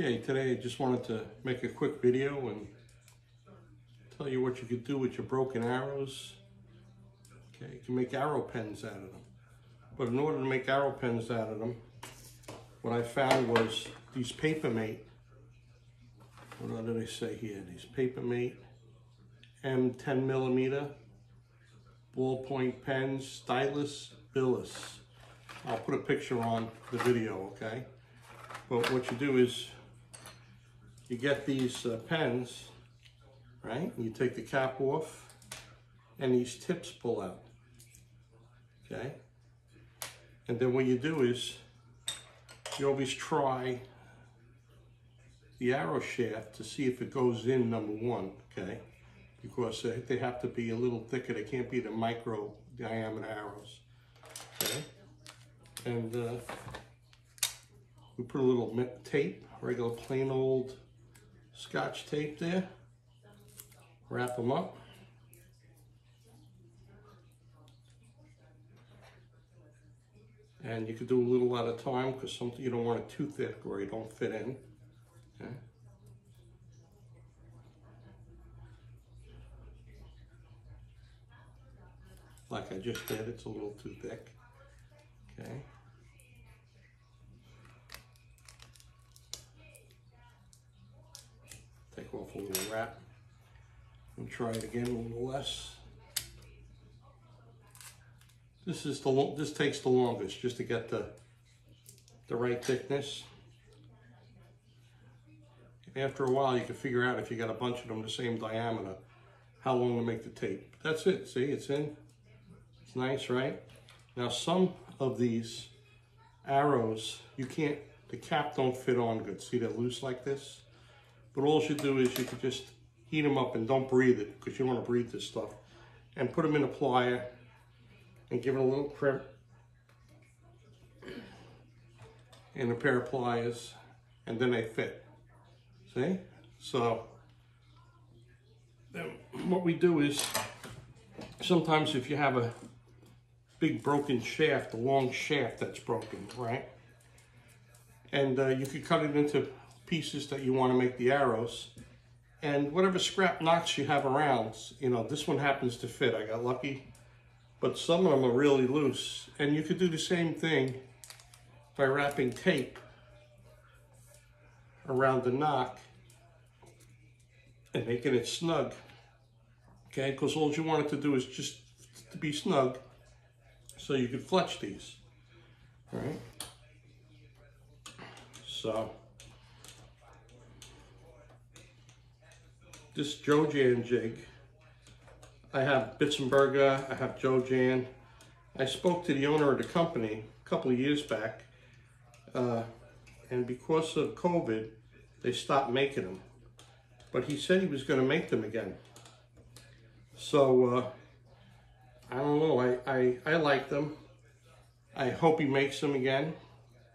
Okay, today I just wanted to make a quick video and tell you what you could do with your broken arrows. Okay, you can make arrow pens out of them. But in order to make arrow pens out of them, what I found was these Papermate, what do they say here? These Papermate M10mm ballpoint pens, stylus billis. I'll put a picture on the video, okay? But what you do is you get these pens, right? You take the cap off and these tips pull out, okay? And then what you do is you always try the arrow shaft to see if it goes in, number one, okay? Because they have to be a little thicker. They can't be the micro diameter arrows, okay? And we put a little tape, regular plain old Scotch tape there, wrap them up. And you could do a little at a time because something you don't want it too thick or you don't fit in. Okay. Like I just did, it's a little too thick. Okay. Take off a little wrap and try it again a little less. This takes the longest just to get the right thickness. After a while, you can figure out if you got a bunch of them the same diameter, how long to make the tape. That's it. See, it's in. It's nice, right? Now, some of these arrows, the cap don't fit on good. See, they're loose like this. But all you do is you could just heat them up and don't breathe it because you don't want to breathe this stuff. And put them in a plier and give it a little crimp in a pair of pliers, and then they fit. See? So then what we do is sometimes if you have a big broken shaft, a long shaft that's broken, right? And you could cut it into pieces that you want to make the arrows, and whatever scrap knots you have around, you know, this one happens to fit. I got lucky, but some of them are really loose. And you could do the same thing by wrapping tape around the knock and making it snug, okay? Because all you want it to do is just to be snug so you could fletch these, all right? So this Joe Jan jig, I have Bitzenberger, I have Joe Jan. I spoke to the owner of the company a couple of years back, and because of COVID, they stopped making them. But he said he was going to make them again. So, I don't know, I like them. I hope he makes them again.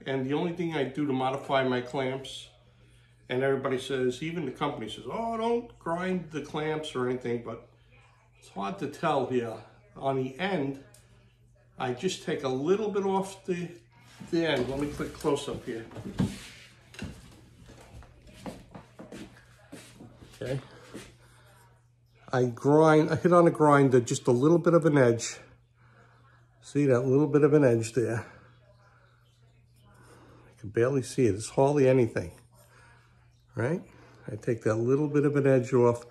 And the only thing I do to modify my clamps, and everybody says, even the company says, oh, don't grind the clamps or anything, but it's hard to tell here. On the end, I just take a little bit off the end. Let me click close up here. Okay. I hit on a grinder just a little bit of an edge. See that little bit of an edge there? I can barely see it. It's hardly anything, right? I take that little bit of an edge off,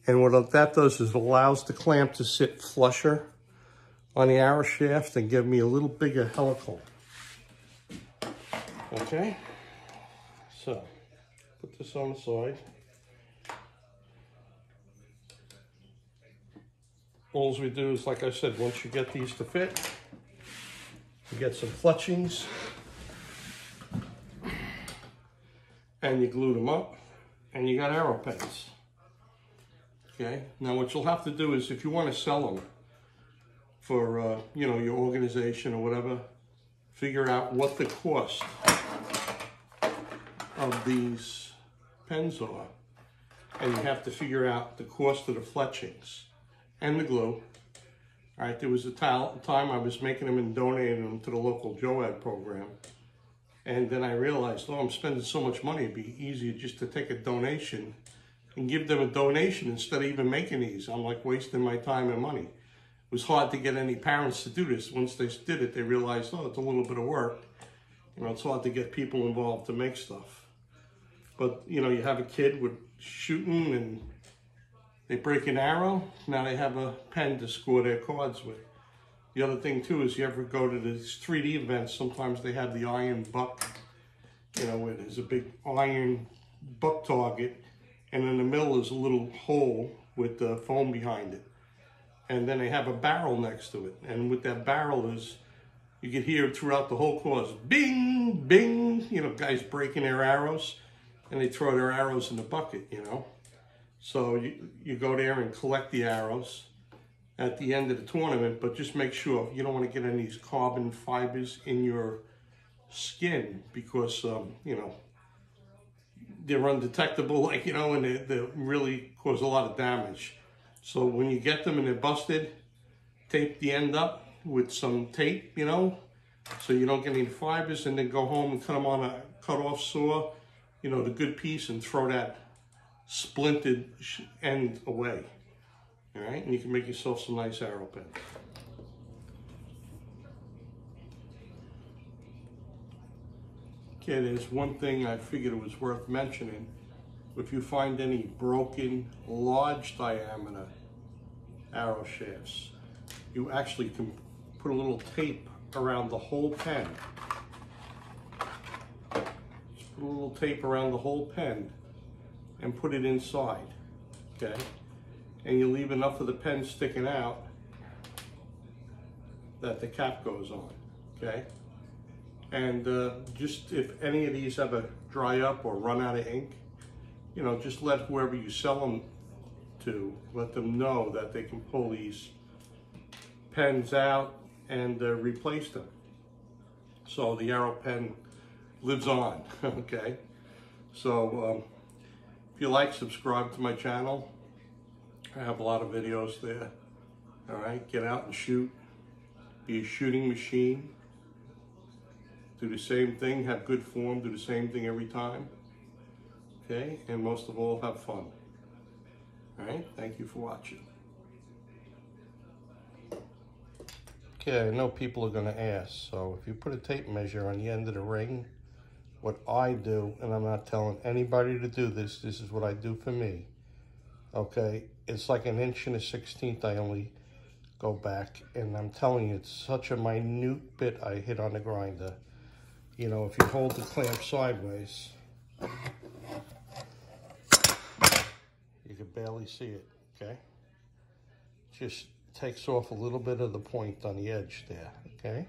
and what that does is it allows the clamp to sit flusher on the arrow shaft and give me a little bigger helical. Okay, so put this on the side. All we do is, like I said, once you get these to fit, you get some fletchings and you glue them up and you got arrow pens. Okay, now what you'll have to do is, if you want to sell them for you know, your organization or whatever, figure out what the cost of these pens are, and you have to figure out the cost of the fletchings and the glue. All right, there was a time I was making them and donating them to the local Joe Ed program, And then I realized, oh, I'm spending so much money, it'd be easier just to take a donation and give them a donation instead of even making these. I'm like wasting my time and money. It was hard to get any parents to do this. Once they did it, they realized, oh, it's a little bit of work. You know, it's hard to get people involved to make stuff. But, you know, you have a kid with shooting and they break an arrow, now they have a pen to score their cards with. The other thing too is you ever go to these 3D events, sometimes they have the iron buck, you know, where there's a big iron buck target and in the middle is a little hole with the foam behind it. And then they have a barrel next to it. And with that barrel is, you could hear throughout the whole course, bing, bing, you know, guys breaking their arrows and they throw their arrows in the bucket, you know. So you go there and collect the arrows at the end of the tournament, but just make sure you don't want to get any of these carbon fibers in your skin because, you know, they're undetectable, like, you know, and they really cause a lot of damage. So when you get them and they're busted, tape the end up with some tape, you know, so you don't get any fibers, and then go home and cut them on a cut-off saw, you know, the good piece, and throw that splintered end away. All right, and you can make yourself some nice arrow pens. Okay, there's one thing I figured it was worth mentioning. If you find any broken, large diameter arrow shafts, you actually can put a little tape around the whole pen. Just put a little tape around the whole pen and put it inside, okay? And you leave enough of the pen sticking out that the cap goes on, okay? And just if any of these ever dry up or run out of ink, you know, just let whoever you sell them to, let them know that they can pull these pens out and replace them. So the arrow pen lives on, okay? So if you like, subscribe to my channel. I have a lot of videos there. All right, get out and shoot. Be a shooting machine. Do the same thing, have good form, do the same thing every time. Okay, and most of all, have fun. All right, thank you for watching. Okay, I know people are gonna ask, so if you put a tape measure on the end of the ring, what I do, and I'm not telling anybody to do this, this is what I do for me. Okay, it's like 1 1/16". I only go back, and I'm telling you, it's such a minute bit I hit on the grinder. You know, if you hold the clamp sideways, you can barely see it, okay? Just takes off a little bit of the point on the edge there, okay?